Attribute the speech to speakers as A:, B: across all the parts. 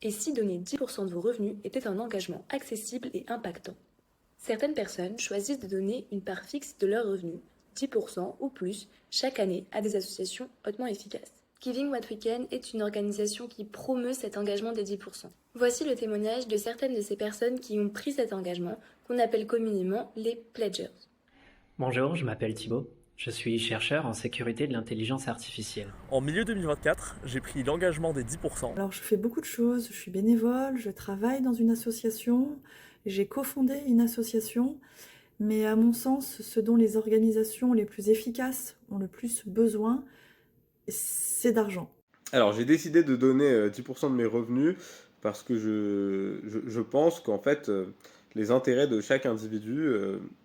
A: Et si donner 10% de vos revenus était un engagement accessible et impactant? Certaines personnes choisissent de donner une part fixe de leurs revenus, 10% ou plus, chaque année à des associations hautement efficaces. Giving What We Can est une organisation qui promeut cet engagement des 10%. Voici le témoignage de certaines de ces personnes qui ont pris cet engagement, qu'on appelle communément les pledgers.
B: Bonjour, je m'appelle Thibaut. Je suis chercheur en sécurité de l'intelligence artificielle.
C: En milieu 2024, j'ai pris l'engagement des 10%.
D: Alors je fais beaucoup de choses, je suis bénévole, je travaille dans une association, j'ai cofondé une association, mais à mon sens, ce dont les organisations les plus efficaces ont le plus besoin, c'est d'argent.
E: Alors j'ai décidé de donner 10% de mes revenus parce que je pense qu'en fait les intérêts de chaque individu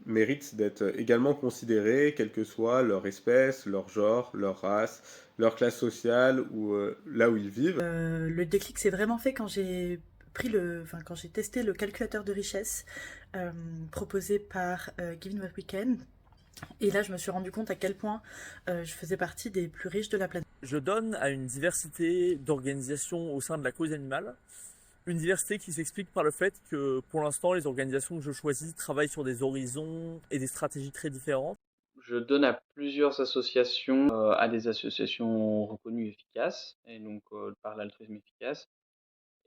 E: méritent d'être également considérés, quelle que soit leur espèce, leur genre, leur race, leur classe sociale ou là où ils vivent.
F: Le déclic s'est vraiment fait quand j'ai quand j'ai testé le calculateur de richesse proposé par Giving What We Can. Et là, je me suis rendu compte à quel point je faisais partie des plus riches de la planète.
C: Je donne à une diversité d'organisations au sein de la cause animale. Une diversité qui s'explique par le fait que pour l'instant, les organisations que je choisis travaillent sur des horizons et des stratégies très différentes.
G: Je donne à plusieurs associations, à des associations reconnues efficaces, et donc par l'altruisme efficace.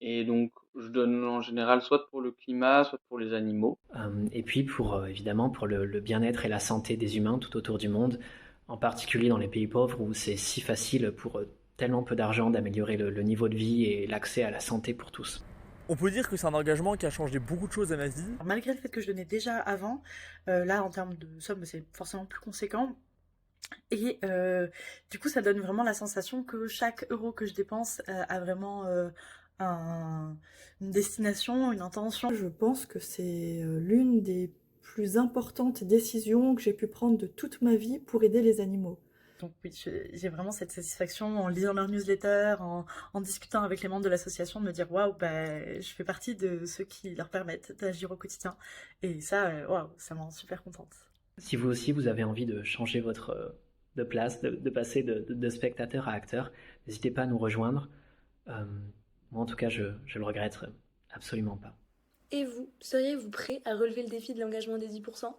G: Et donc je donne en général soit pour le climat, soit pour les animaux.
B: Et puis évidemment pour le bien-être et la santé des humains tout autour du monde, en particulier dans les pays pauvres où c'est si facile pour tellement peu d'argent d'améliorer le niveau de vie et l'accès à la santé pour tous.
C: On peut dire que c'est un engagement qui a changé beaucoup de choses à ma vie.
F: Alors, malgré le fait que je donnais déjà avant, là en termes de somme c'est forcément plus conséquent. Et du coup ça donne vraiment la sensation que chaque euro que je dépense a vraiment une destination, une intention.
D: Je pense que c'est l'une des plus importantes décisions que j'ai pu prendre de toute ma vie pour aider les animaux.
F: Donc oui, j'ai vraiment cette satisfaction en lisant leur newsletter, en discutant avec les membres de l'association, de me dire waouh, je fais partie de ceux qui leur permettent d'agir au quotidien. Et ça, waouh, ça me rend super contente.
B: Si vous aussi vous avez envie de changer votre de place, de passer de spectateur à acteur, n'hésitez pas à nous rejoindre. Moi en tout cas je le regrette absolument pas.
A: Et vous, seriez-vous prêt à relever le défi de l'engagement des 10%?